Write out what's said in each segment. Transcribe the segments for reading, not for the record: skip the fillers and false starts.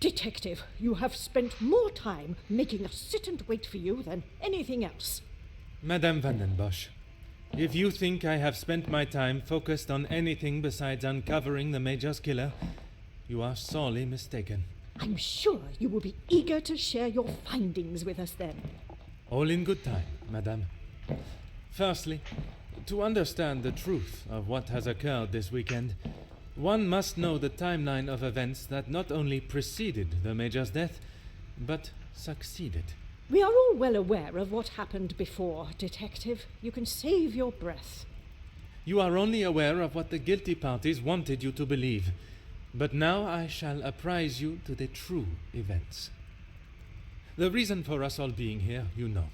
Detective, you have spent more time making us sit and wait for you than anything else. Madame Van den Bosch, if you think I have spent my time focused on anything besides uncovering the Major's killer, you are sorely mistaken. I'm sure you will be eager to share your findings with us then. All in good time, Madame. Firstly, to understand the truth of what has occurred this weekend, one must know the timeline of events that not only preceded the Major's death, but succeeded. We are all well aware of what happened before, Detective. You can save your breath. You are only aware of what the guilty parties wanted you to believe, but now I shall apprise you to the true events. The reason for us all being here, you know.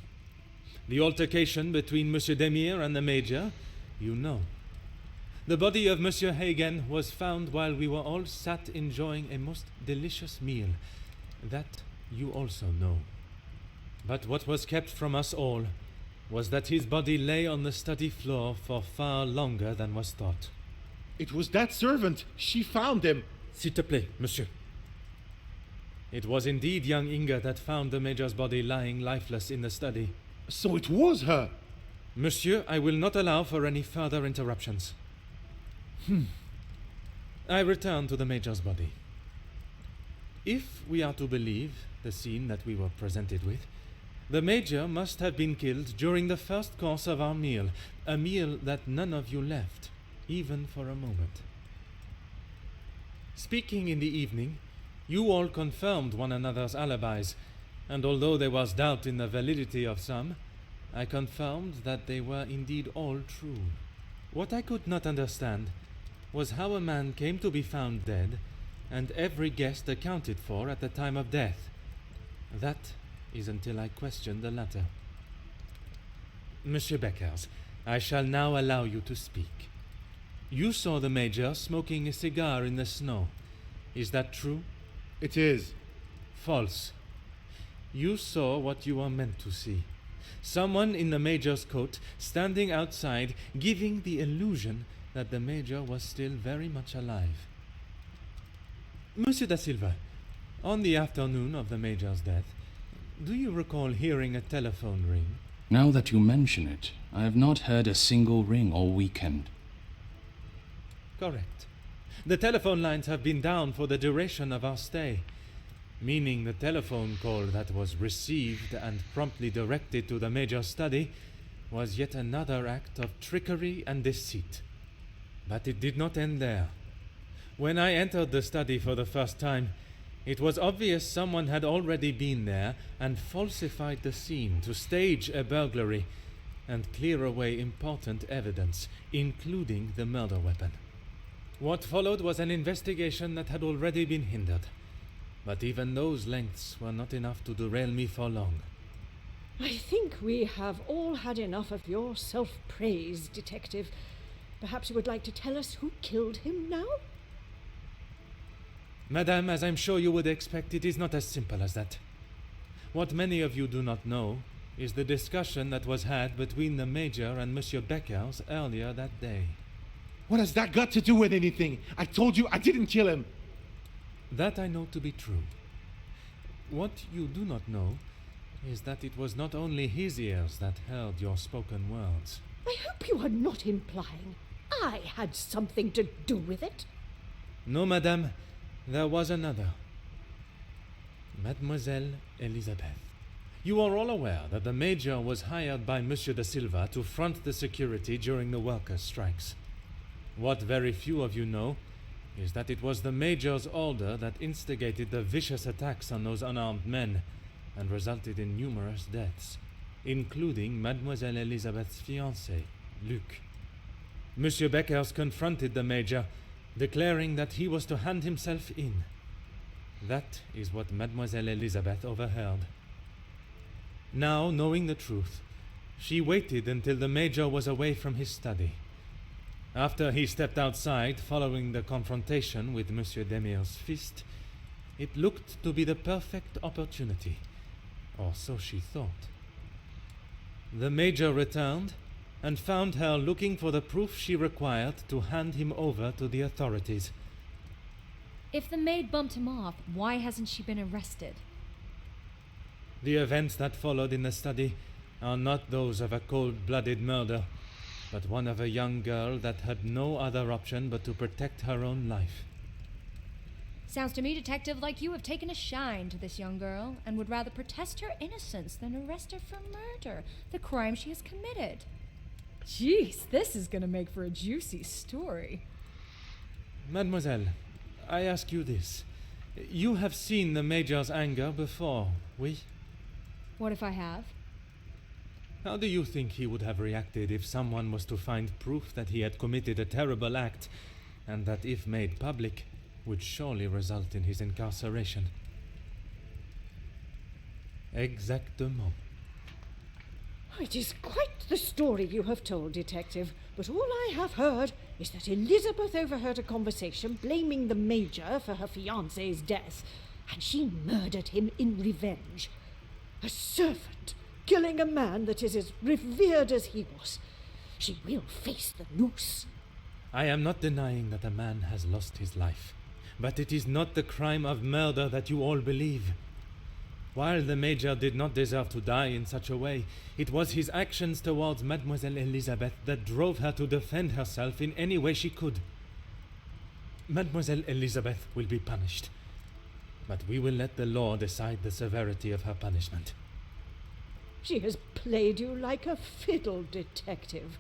The altercation between Monsieur Demire and the Major, you know. The body of Monsieur Hagen was found while we were all sat enjoying a most delicious meal. That you also know. But what was kept from us all was that his body lay on the study floor for far longer than was thought. It was that servant. She found him. S'il te plaît, monsieur. It was indeed young Inga that found the Major's body lying lifeless in the study. So it was her. Monsieur, I will not allow for any further interruptions. I return to the Major's body. If we are to believe the scene that we were presented with, the Major must have been killed during the first course of our meal, a meal that none of you left, even for a moment. Speaking in the evening, you all confirmed one another's alibis, and although there was doubt in the validity of some, I confirmed that they were indeed all true. What I could not understand was how a man came to be found dead, and every guest accounted for at the time of death. That is until I questioned the latter. Monsieur Beckers, I shall now allow you to speak. You saw the Major smoking a cigar in the snow. Is that true? It is. False. You saw what you were meant to see. Someone in the Major's coat standing outside, giving the illusion that the Major was still very much alive. Monsieur da Silva, on the afternoon of the Major's death, do you recall hearing a telephone ring? Now that you mention it, I have not heard a single ring all weekend. Correct. The telephone lines have been down for the duration of our stay, meaning the telephone call that was received and promptly directed to the Major's study was yet another act of trickery and deceit. But it did not end there. When I entered the study for the first time, it was obvious someone had already been there and falsified the scene to stage a burglary and clear away important evidence, including the murder weapon. What followed was an investigation that had already been hindered. But even those lengths were not enough to derail me for long. I think we have all had enough of your self-praise, Detective. Perhaps you would like to tell us who killed him now? Madame, as I'm sure you would expect, it is not as simple as that. What many of you do not know is the discussion that was had between the Major and Monsieur Beckers earlier that day. What has that got to do with anything? I told you I didn't kill him. That I know to be true. What you do not know is that it was not only his ears that heard your spoken words. I hope you are not implying I had something to do with it. No, madame, there was another. Mademoiselle Elisabeth. You are all aware that the Major was hired by Monsieur da Silva to front the security during the workers' strikes. What very few of you know is that it was the Major's order that instigated the vicious attacks on those unarmed men and resulted in numerous deaths, including Mademoiselle Elisabeth's fiancé, Luc. Monsieur Beckers confronted the Major, declaring that he was to hand himself in. That is what Mademoiselle Elisabeth overheard. Now, knowing the truth, she waited until the Major was away from his study. After he stepped outside, following the confrontation with Monsieur Demire's fist, it looked to be the perfect opportunity, or so she thought. The Major returned and found her looking for the proof she required to hand him over to the authorities. If the maid bumped him off, why hasn't she been arrested? The events that followed in the study are not those of a cold-blooded murder, but one of a young girl that had no other option but to protect her own life. Sounds to me, Detective, like you have taken a shine to this young girl and would rather protest her innocence than arrest her for murder, the crime she has committed. Jeez, this is gonna make for a juicy story. Mademoiselle, I ask you this. You have seen the Major's anger before, oui? What if I have? How do you think he would have reacted if someone was to find proof that he had committed a terrible act, and that, if made public, would surely result in his incarceration? Exactement. It is quite the story you have told, Detective, but all I have heard is that Elizabeth overheard a conversation blaming the Major for her fiancé's death, and she murdered him in revenge. A servant killing a man that is as revered as he was. She will face the noose. I am not denying that a man has lost his life, but it is not the crime of murder that you all believe. While the Major did not deserve to die in such a way, it was his actions towards Mademoiselle Elizabeth that drove her to defend herself in any way she could. Mademoiselle Elizabeth will be punished, but we will let the law decide the severity of her punishment. She has played you like a fiddle, Detective,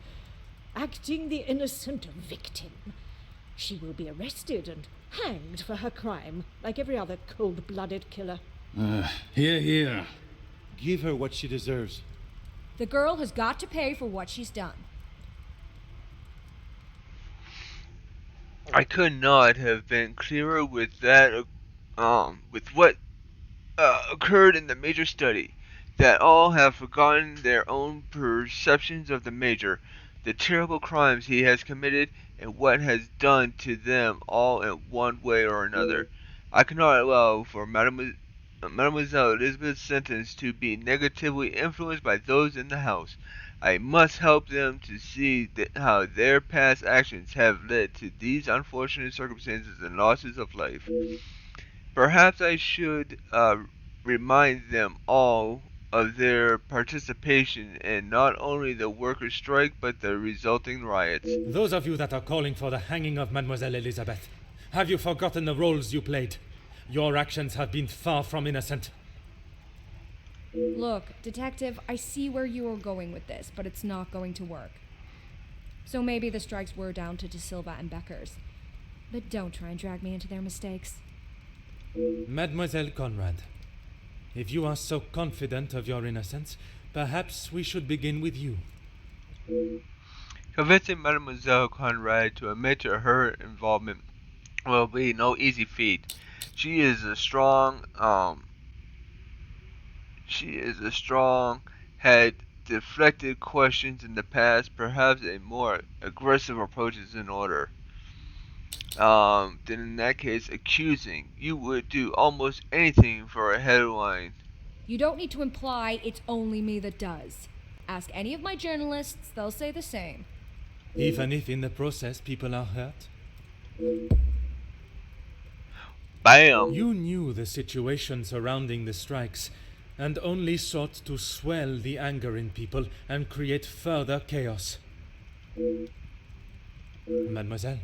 acting the innocent victim. She will be arrested and hanged for her crime, like every other cold-blooded killer. Here. Give her what she deserves. The girl has got to pay for what she's done. I could not have been clearer with that, with what occurred in the Major study. That all have forgotten their own perceptions of the Major, the terrible crimes he has committed, and what has done to them all in one way or another. I cannot allow for Mademoiselle Elizabeth's sentence to be negatively influenced by those in the house. I must help them to see how their past actions have led to these unfortunate circumstances and losses of life. Perhaps I should remind them all of their participation in not only the workers' strike but the resulting riots. Those of you that are calling for the hanging of Mademoiselle Elizabeth, have you forgotten the roles you played? Your actions have been far from innocent. Look, Detective, I see where you are going with this, but it's not going to work. So maybe the strikes were down to De Silva and Becker's. But don't try and drag me into their mistakes. Mademoiselle Conrad, if you are so confident of your innocence, perhaps we should begin with you. Convincing Mademoiselle Conrad to admit to her involvement will be no easy feat. She is a strong, had deflected questions in the past. Perhaps a more aggressive approach is in order. Then in that case, accusing. You would do almost anything for a headline. You don't need to imply it's only me that does. Ask any of my journalists, they'll say the same. Even if in the process people are hurt? Bam! You knew the situation surrounding the strikes, and only sought to swell the anger in people and create further chaos. Mademoiselle,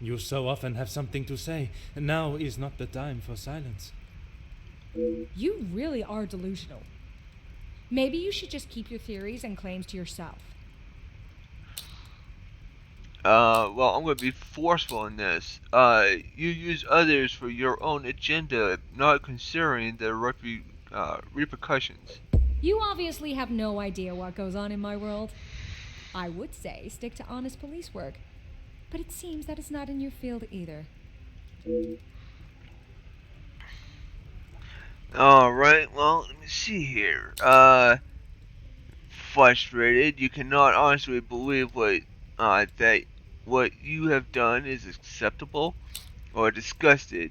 you so often have something to say. Now is not the time for silence. You really are delusional. Maybe you should just keep your theories and claims to yourself. Well, I'm going to be forceful in this. You use others for your own agenda, not considering the repercussions. You obviously have no idea what goes on in my world. I would say stick to honest police work, but it seems that it's not in your field either. Alright, well, let me see here. Frustrated, you cannot honestly believe that what you have done is acceptable, or disgusted.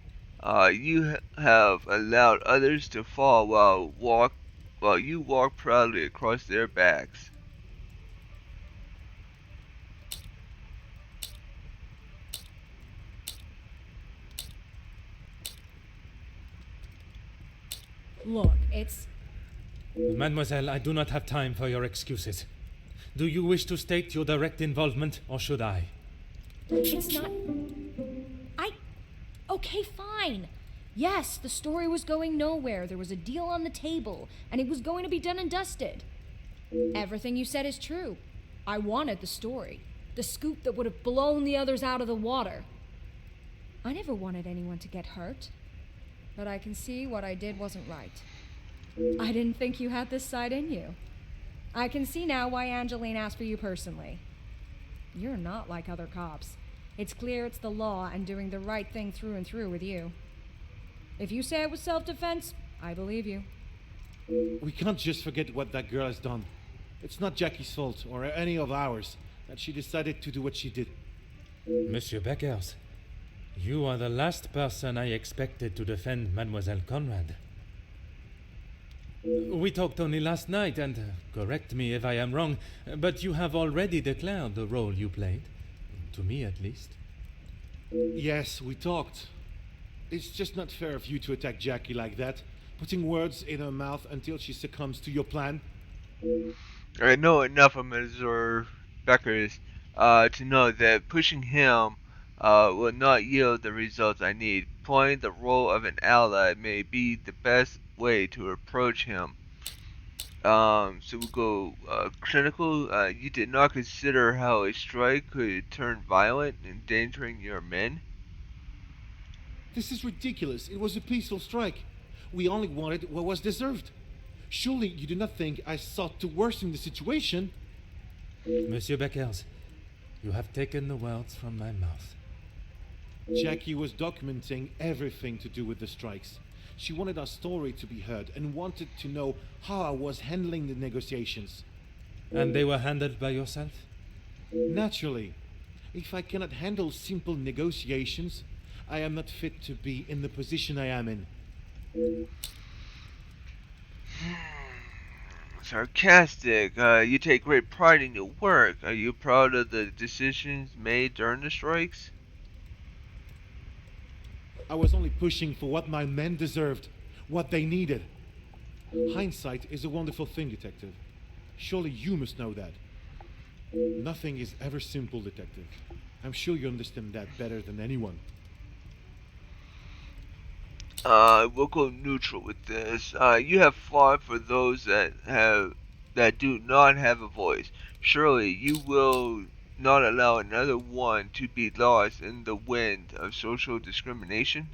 You have allowed others to fall while you walk proudly across their backs. Look, it's... Mademoiselle, I do not have time for your excuses. Do you wish to state your direct involvement, or should I? It's not... Okay, fine. Yes, the story was going nowhere. There was a deal on the table, and it was going to be done and dusted. Everything you said is true. I wanted the story. The scoop that would have blown the others out of the water. I never wanted anyone to get hurt. But I can see what I did wasn't right. I didn't think you had this side in you. I can see now why Angeline asked for you personally. You're not like other cops. It's clear it's the law and doing the right thing through and through with you. If you say it was self-defense, I believe you. We can't just forget what that girl has done. It's not Jackie's fault, or any of ours, that she decided to do what she did. Monsieur Beckers, you are the last person I expected to defend Mademoiselle Conrad. We talked only last night, and correct me if I am wrong, but you have already declared the role you played. To me, at least. Yes, we talked. It's just not fair of you to attack Jackie like that, putting words in her mouth until she succumbs to your plan. I know enough of Mr. Beckers to know that pushing him will not yield the results I need. Playing the role of an ally may be the best way to approach him. So we go clinical. You did not consider how a strike could turn violent, endangering your men? This is ridiculous. It was a peaceful strike. We only wanted what was deserved. Surely you do not think I sought to worsen the situation? Monsieur Beckers, you have taken the words from my mouth. Jackie was documenting everything to do with the strikes. She wanted our story to be heard and wanted to know how I was handling the negotiations. And they were handled by yourself? Naturally. If I cannot handle simple negotiations, I am not fit to be in the position I am in. Sarcastic. You take great pride in your work. Are you proud of the decisions made during the strikes? I was only pushing for what my men deserved, what they needed. Hindsight is a wonderful thing, Detective. Surely you must know that. Nothing is ever simple, Detective. I'm sure you understand that better than anyone. We'll go neutral with this. You have fought for those that do not have a voice. Surely you will not allow another one to be lost in the wind of social discrimination?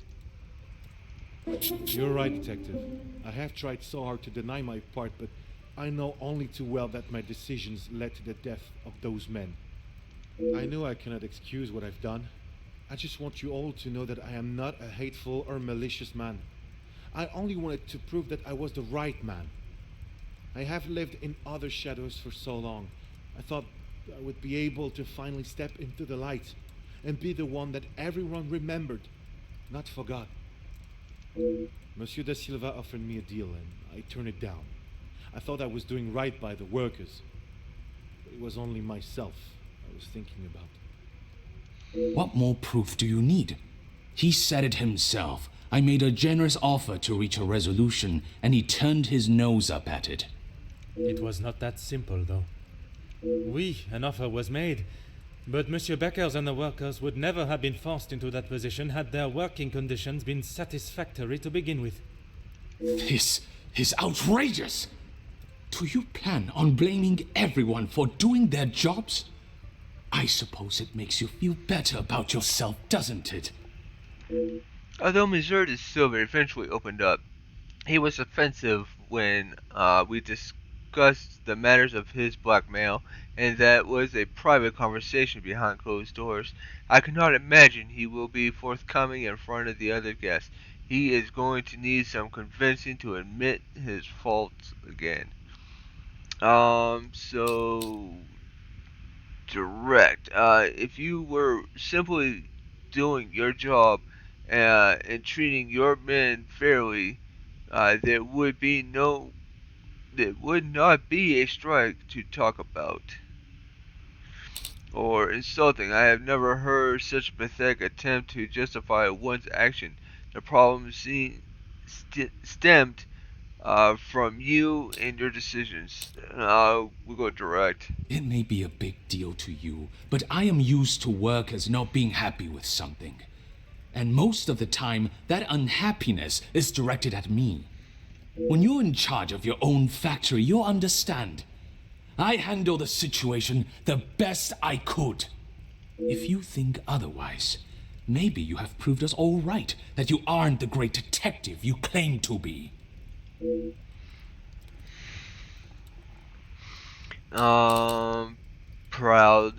You're right, Detective. I have tried so hard to deny my part, but I know only too well that my decisions led to the death of those men. I know I cannot excuse what I've done. I just want you all to know that I am not a hateful or malicious man. I only wanted to prove that I was the right man. I have lived in other shadows for so long. I thought I would be able to finally step into the light and be the one that everyone remembered, not forgot. Monsieur da Silva offered me a deal and I turned it down. I thought I was doing right by the workers. But it was only myself I was thinking about. What more proof do you need? He said it himself. I made a generous offer to reach a resolution, and he turned his nose up at it. It was not that simple, though. An offer was made, but Monsieur Beckers and the workers would never have been forced into that position had their working conditions been satisfactory to begin with. This is outrageous! Do you plan on blaming everyone for doing their jobs? I suppose it makes you feel better about yourself, doesn't it? Although Monsieur de Silva eventually opened up, he was offensive when we discussed the matters of his blackmail, and that was a private conversation behind closed doors. I cannot imagine he will be forthcoming in front of the other guests. He is going to need some convincing to admit his faults again. So direct. If you were simply doing your job and treating your men fairly, there would not be a strike to talk about. Or insulting. I have never heard such a pathetic attempt to justify one's action. The problem stemmed from you and your decisions. We'll go direct. It may be a big deal to you, but I am used to work as not being happy with something. And most of the time, that unhappiness is directed at me. When you're in charge of your own factory, you'll understand. I handle the situation the best I could. If you think otherwise, maybe you have proved us all right that you aren't the great detective you claim to be. Proud.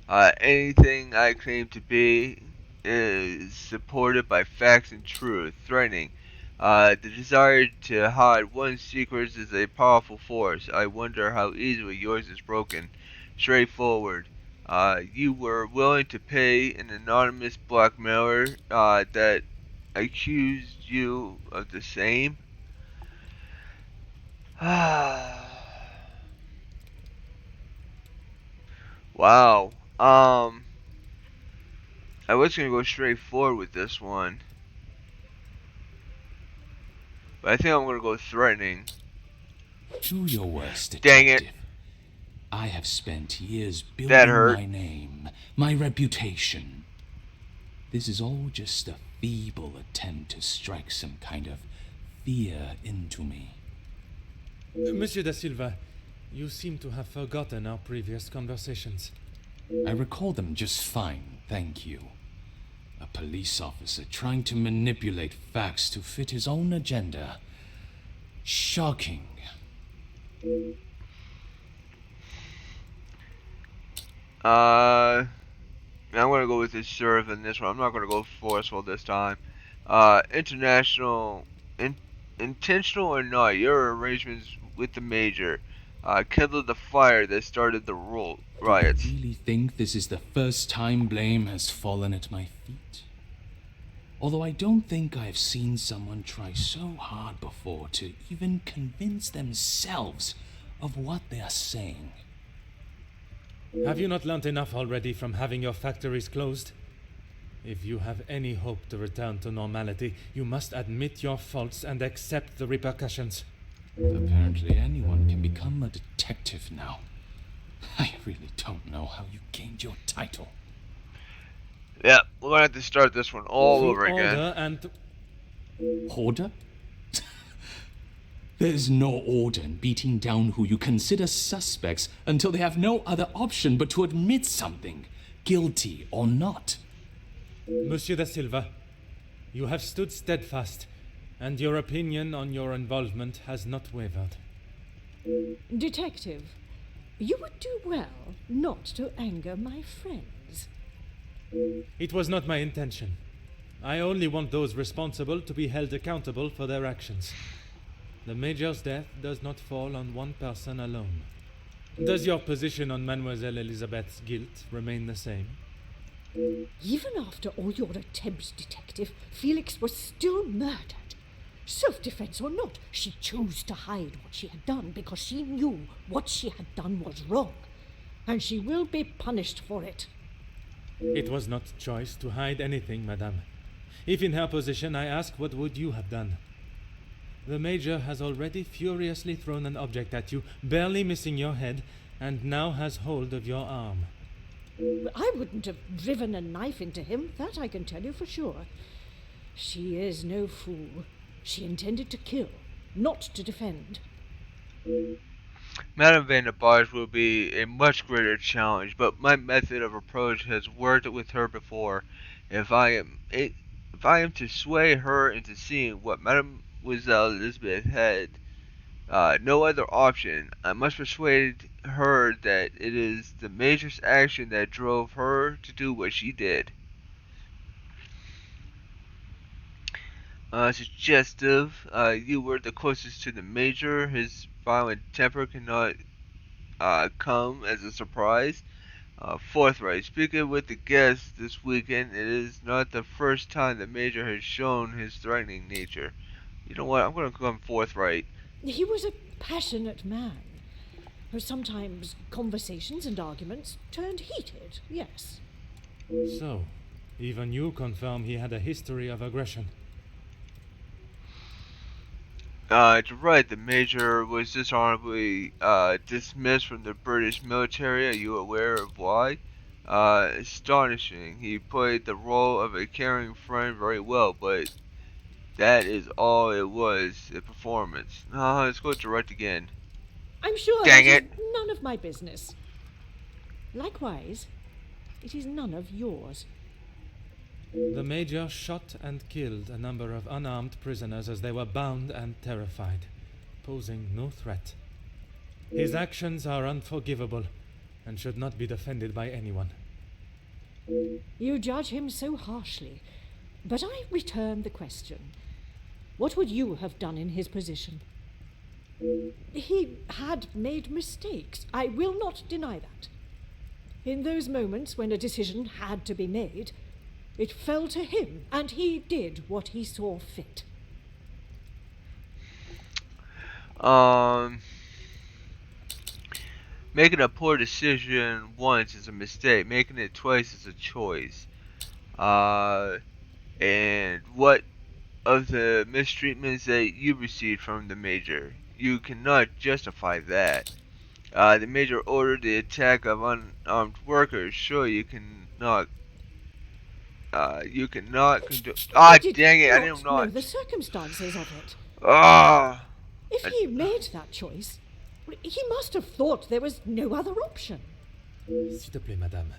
Anything I claim to be is supported by facts and truth. Threatening. The desire to hide one's secrets is a powerful force. I wonder how easily yours is broken. Straightforward. You were willing to pay an anonymous blackmailer that accused you of the same. Wow. I was gonna go straight forward with this one, but I think I'm gonna go threatening. Do your worst, Dang detective. it. I have spent years That building hurt. my name, my reputation. This is all just a feeble attempt to strike some kind of fear into me. Monsieur da Silva, you seem to have forgotten our previous conversations. I recall them just fine, thank you. A police officer trying to manipulate facts to fit his own agenda. Shocking. I'm gonna go with assertive in this one. I'm not gonna go forceful this time. Intentional or not, your arrangements with the Major kindled the fire that started the riots. Do you really think this is the first time blame has fallen at my feet? Although I don't think I've seen someone try so hard before to even convince themselves of what they are saying. Have you not learnt enough already from having your factories closed? If you have any hope to return to normality, you must admit your faults and accept the repercussions. Apparently anyone can become a detective now. I really don't know how you gained your title. Yeah, we're gonna have to start this one all Through over again. order and Order? There's no order in beating down who you consider suspects until they have no other option but to admit something, guilty or not. Monsieur da Silva, you have stood steadfast, and your opinion on your involvement has not wavered. Detective, you would do well not to anger my friends. It was not my intention. I only want those responsible to be held accountable for their actions. The Major's death does not fall on one person alone. Does your position on Mademoiselle Elizabeth's guilt remain the same? Even after all your attempts, Detective, Felix was still murdered. Self-defense or not, she chose to hide what she had done because she knew what she had done was wrong. And she will be punished for it. It was not choice to hide anything, madame. If in her position, I ask, what would you have done? The Major has already furiously thrown an object at you, barely missing your head, and now has hold of your arm. I wouldn't have driven a knife into him, that I can tell you for sure. She is no fool. She intended to kill, not to defend. Madame Van der Bosch will be a much greater challenge, but my method of approach has worked with her before. If I am to sway her into seeing what Mademoiselle Elizabeth had no other option, I must persuade her that it is the Major's action that drove her to do what she did. Suggestive. You were the closest to the Major. His violent temper cannot come as a surprise. Forthright. Speaking with the guests this weekend, it is not the first time the Major has shown his threatening nature. You know what? I'm going to come forthright. He was a passionate man. Sometimes conversations and arguments turned heated, yes. So, even you confirm he had a history of aggression. You're right. The Major was dishonorably dismissed from the British military. Are you aware of why? Astonishing. He played the role of a caring friend very well, but that is all it was, a performance. Let's go direct again. I'm sure Dang that is it. none of my business. Likewise, it is none of yours. The Major shot and killed a number of unarmed prisoners as they were bound and terrified, posing no threat. His actions are unforgivable and should not be defended by anyone. You judge him so harshly, but I return the question. What would you have done in his position? He had made mistakes. I will not deny that. In those moments when a decision had to be made, it fell to him, and he did what he saw fit. Making a poor decision once is a mistake. Making it twice is a choice. And what of the mistreatments that you received from the Major? You cannot justify that. The Major ordered the attack of unarmed workers. Sure, you cannot condone. Dang it! I didn't know know. the circumstances of it. If he made that choice, he must have thought there was no other option. S'il te plaît, madame.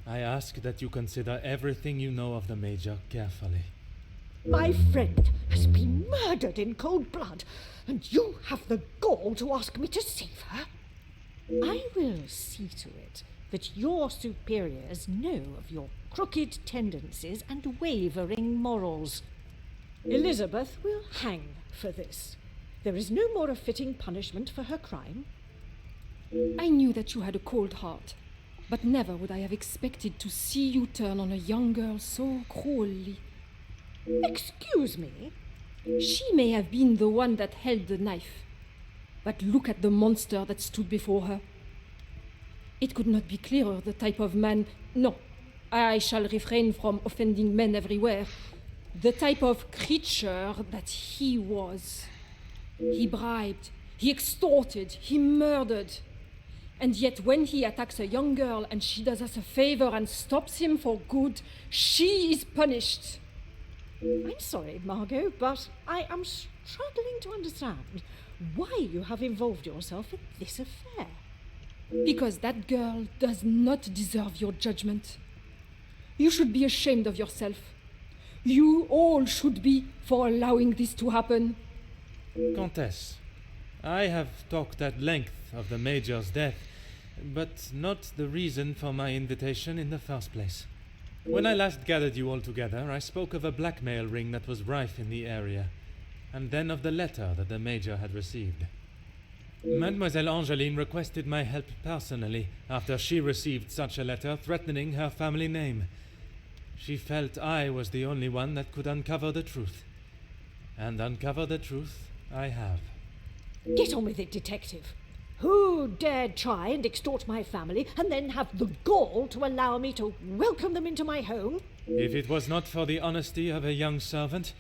I ask that you consider everything you know of the Major carefully. My friend has been murdered in cold blood, and you have the gall to ask me to save her? I will see to it that your superiors know of your crooked tendencies and wavering morals. Elizabeth will hang for this. There is no more a fitting punishment for her crime. I knew that you had a cold heart, but never would I have expected to see you turn on a young girl so cruelly. Excuse me? She may have been the one that held the knife, but look at the monster that stood before her. It could not be clearer the type of man. No, I shall refrain from offending men everywhere. The type of creature that he was. He bribed, he extorted, he murdered. And yet when he attacks a young girl and she does us a favor and stops him for good, she is punished. I'm sorry, Margot, but I am struggling to understand why you have involved yourself in this affair. Because that girl does not deserve your judgment. You should be ashamed of yourself. You all should be for allowing this to happen. Countess, I have talked at length of the Major's death, but not the reason for my invitation in the first place. When I last gathered you all together, I spoke of a blackmail ring that was rife in the area, and then of the letter that the Major had received. Mademoiselle Angeline requested my help personally after she received such a letter threatening her family name. She felt I was the only one that could uncover the truth. And uncover the truth I have. Get on with it, detective. Who dared try and extort my family and then have the gall to allow me to welcome them into my home? If it was not for the honesty of a young servant,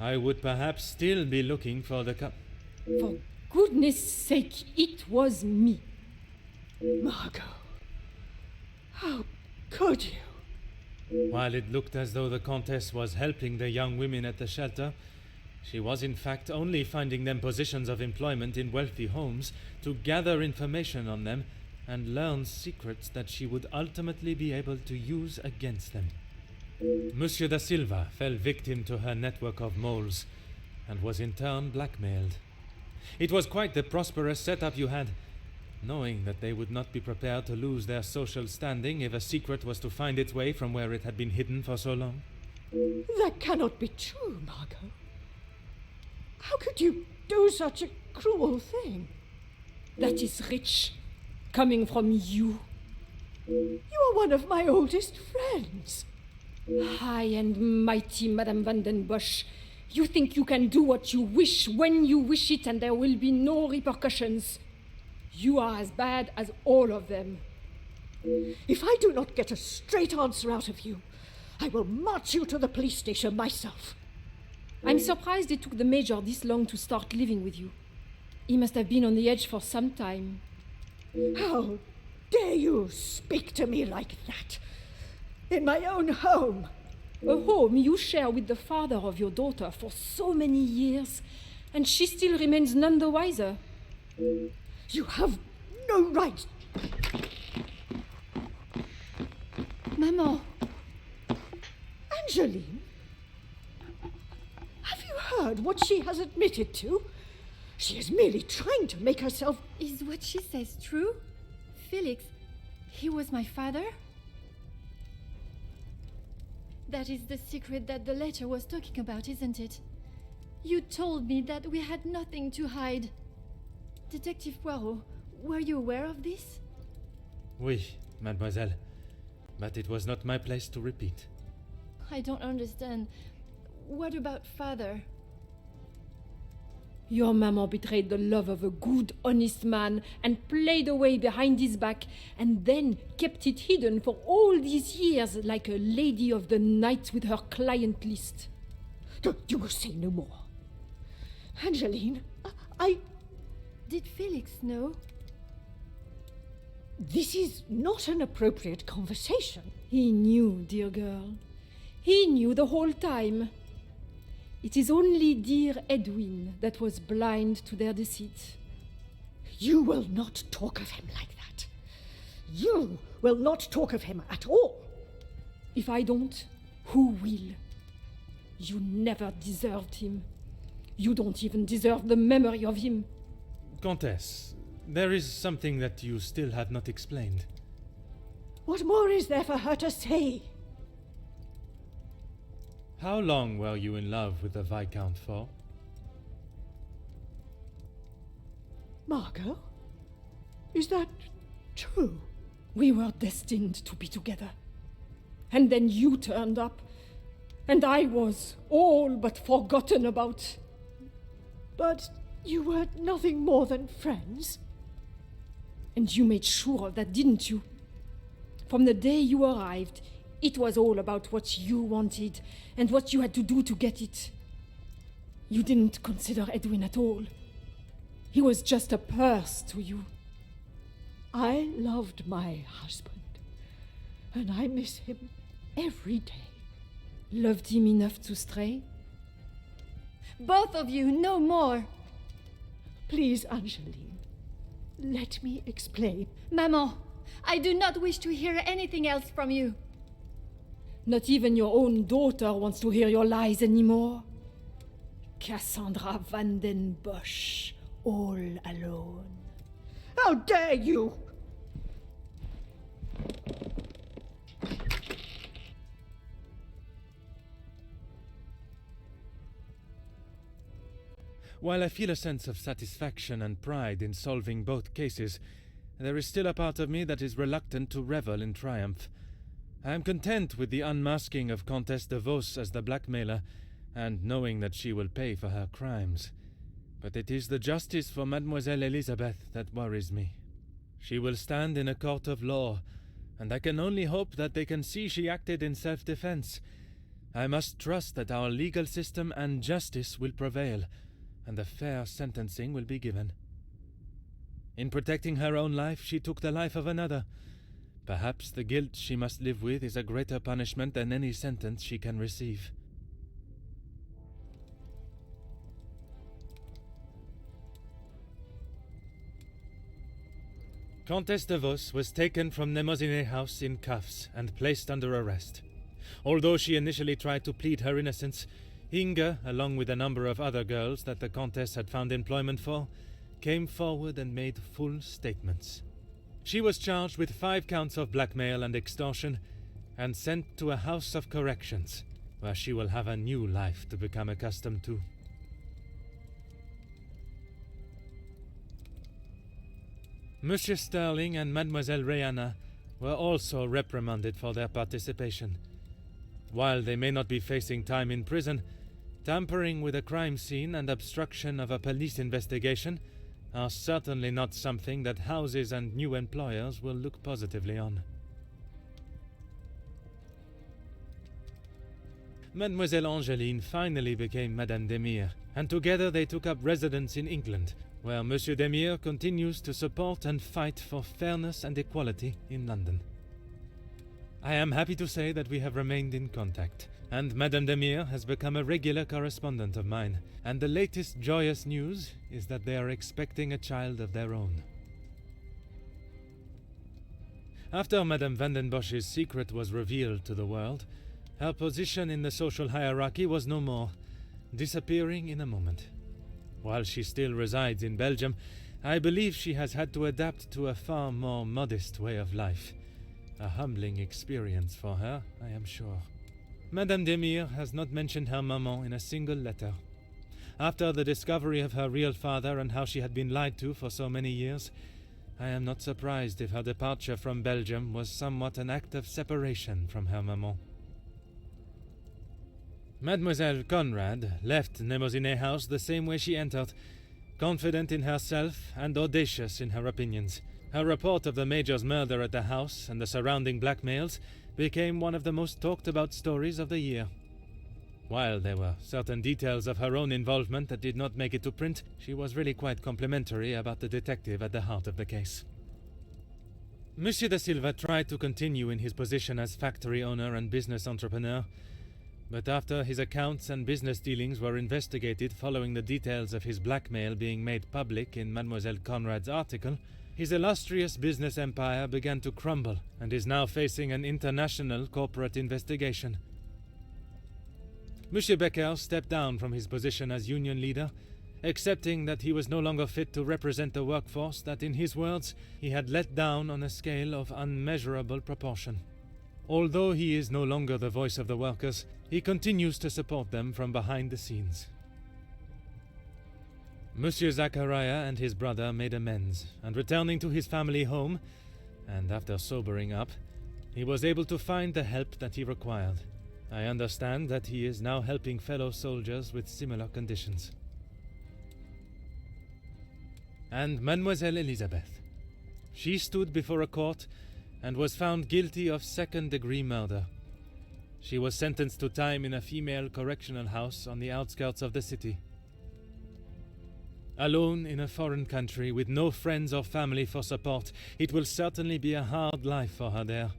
I would perhaps still be looking for the For goodness sake, it was me. Margot, how could you? While it looked as though the Countess was helping the young women at the shelter, she was in fact only finding them positions of employment in wealthy homes to gather information on them and learn secrets that she would ultimately be able to use against them. Monsieur da Silva fell victim to her network of moles and was in turn blackmailed. It was quite the prosperous setup you had, knowing that they would not be prepared to lose their social standing if a secret was to find its way from where it had been hidden for so long. That cannot be true, Margot. How could you do such a cruel thing? That is rich, coming from you. You are one of my oldest friends. High and mighty Madame Van den Bosch. You think you can do what you wish when you wish it and there will be no repercussions. You are as bad as all of them. If I do not get a straight answer out of you, I will march you to the police station myself. I'm surprised it took the Major this long to start living with you. He must have been on the edge for some time. How dare you speak to me like that? In my own home. A home you share with the father of your daughter for so many years, and she still remains none the wiser. You have no right. Maman, Angeline? Have you heard what she has admitted to? She is merely trying to make herself... Is what she says true? Felix, he was my father? That is the secret that the letter was talking about, isn't it? You told me that we had nothing to hide. Detective Poirot, were you aware of this? Oui, mademoiselle. But it was not my place to repeat. I don't understand. What about father? your maman betrayed the love of a good, honest man and played away behind his back and then kept it hidden for all these years like a lady of the night with her client list. You will say no more. Angeline, I... Did Felix know? This is not an appropriate conversation. He knew, dear girl. He knew the whole time. It is only dear Edwin that was blind to their deceit. You will not talk of him like that. You will not talk of him at all. If I don't, who will? You never deserved him. You don't even deserve the memory of him. Countess, there is something that you still have not explained. What more is there for her to say? How long were you in love with the Viscount for? Margot? Is that true? We were destined to be together. And then you turned up, and I was all but forgotten about. But you were nothing more than friends. And you made sure of that, didn't you? From the day you arrived, it was all about what you wanted and what you had to do to get it. You didn't consider Edwin at all. He was just a purse to you. I loved my husband, and I miss him every day. Loved him enough to stray? Both of you, no more. Please, Angeline, let me explain. Maman, I do not wish to hear anything else from you. Not even your own daughter wants to hear your lies anymore. Cassandra van den Bosch, all alone. How dare you! While I feel a sense of satisfaction and pride in solving both cases, there is still a part of me that is reluctant to revel in triumph. I am content with the unmasking of Comtesse de Vos as the blackmailer, and knowing that she will pay for her crimes. But it is the justice for Mademoiselle Elizabeth that worries me. She will stand in a court of law, and I can only hope that they can see she acted in self-defense. I must trust that our legal system and justice will prevail, and a fair sentencing will be given. In protecting her own life, she took the life of another. Perhaps the guilt she must live with is a greater punishment than any sentence she can receive. Comtesse de Vos was taken from Nemozinet House in cuffs and placed under arrest. Although she initially tried to plead her innocence, Inge, along with a number of other girls that the Comtesse had found employment for, came forward and made full statements. She was charged with 5 counts of blackmail and extortion and sent to a house of corrections, where she will have a new life to become accustomed to. Monsieur Sterling and Mademoiselle Rihanna were also reprimanded for their participation. While they may not be facing time in prison, tampering with a crime scene and obstruction of a police investigation are certainly not something that houses and new employers will look positively on. Mademoiselle Angeline finally became Madame Demire, and together they took up residence in England, where Monsieur Demire continues to support and fight for fairness and equality in London. I am happy to say that we have remained in contact, and Madame Demire has become a regular correspondent of mine, and the latest joyous news is that they are expecting a child of their own. After Madame Vandenbosch's secret was revealed to the world, her position in the social hierarchy was no more, disappearing in a moment. While she still resides in Belgium, I believe she has had to adapt to a far more modest way of life. A humbling experience for her, I am sure. Madame Demire has not mentioned her maman in a single letter. After the discovery of her real father and how she had been lied to for so many years, I am not surprised if her departure from Belgium was somewhat an act of separation from her maman. Mademoiselle Conrad left Nemozinet House the same way she entered, confident in herself and audacious in her opinions. Her report of the Major's murder at the house and the surrounding blackmails became one of the most talked about stories of the year. While there were certain details of her own involvement that did not make it to print, she was really quite complimentary about the detective at the heart of the case. Monsieur da Silva tried to continue in his position as factory owner and business entrepreneur, but after his accounts and business dealings were investigated following the details of his blackmail being made public in Mademoiselle Conrad's article, his illustrious business empire began to crumble and is now facing an international corporate investigation. Monsieur Becker stepped down from his position as union leader, accepting that he was no longer fit to represent the workforce that, in his words, he had let down on a scale of unmeasurable proportion. Although he is no longer the voice of the workers, he continues to support them from behind the scenes. Monsieur Zachariah and his brother made amends, and returning to his family home, and after sobering up, he was able to find the help that he required. I understand that he is now helping fellow soldiers with similar conditions. And Mademoiselle Elizabeth. She stood before a court and was found guilty of second-degree murder. She was sentenced to time in a female correctional house on the outskirts of the city. Alone in a foreign country with no friends or family for support, it will certainly be a hard life for her there.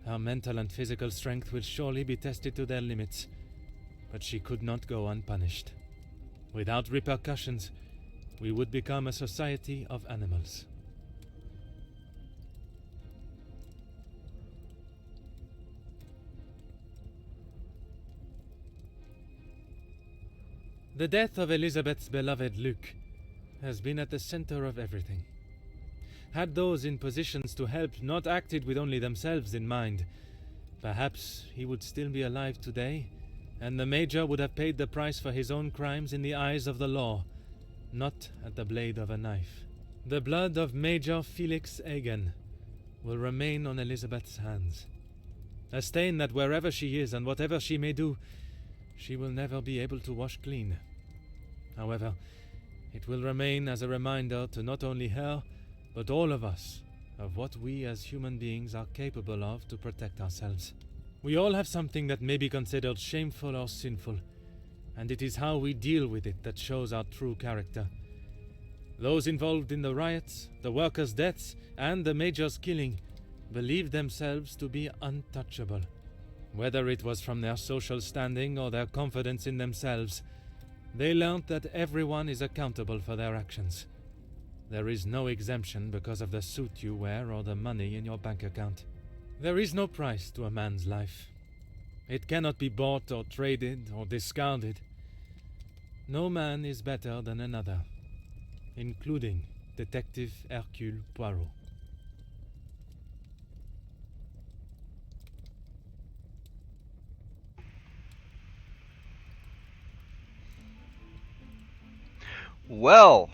Her mental and physical strength will surely be tested to their limits, but she could not go unpunished. Without repercussions, we would become a society of animals. The death of Elizabeth's beloved Luc has been at the center of everything. Had those in positions to help not acted with only themselves in mind, perhaps he would still be alive today, and the Major would have paid the price for his own crimes in the eyes of the law, not at the blade of a knife. The blood of Major Felix Egan will remain on Elizabeth's hands, a stain that wherever she is and whatever she may do, she will never be able to wash clean. However, it will remain as a reminder to not only her, but all of us, of what we as human beings are capable of to protect ourselves. We all have something that may be considered shameful or sinful, and it is how we deal with it that shows our true character. Those involved in the riots, the workers' deaths, and the Major's killing believed themselves to be untouchable. Whether it was from their social standing or their confidence in themselves, they learned that everyone is accountable for their actions. There is no exemption because of the suit you wear or the money in your bank account. There is no price to a man's life. It cannot be bought or traded or discarded. No man is better than another, including Detective Hercule Poirot. Well,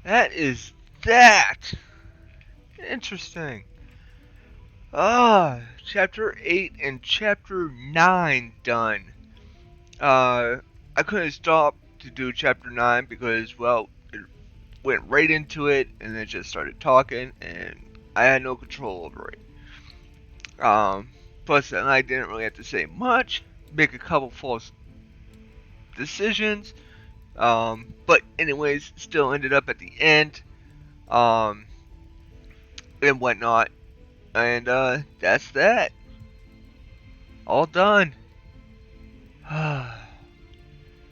that is that. Interesting. Chapter 8 and Chapter 9 done. I couldn't stop to do Chapter 9 because, well, it went right into it and then just started talking and I had no control over it. Plus, I didn't really have to say much. Make a couple false decisions. But anyways, still ended up at the end. And whatnot. And that's that. All done.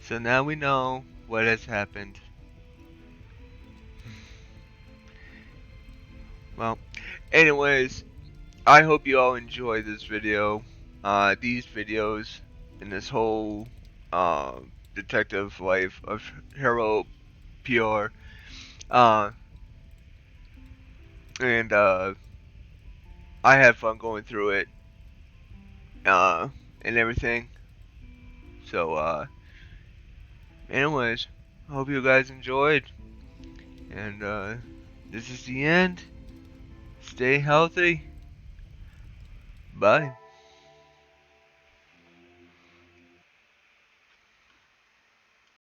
So now we know what has happened. Well, anyways, I hope you all enjoyed this video. These videos and this whole detective life of Hercule Poirot. And I had fun going through it. And everything. So, anyways, I hope you guys enjoyed. And, this is the end. Stay healthy. Bye.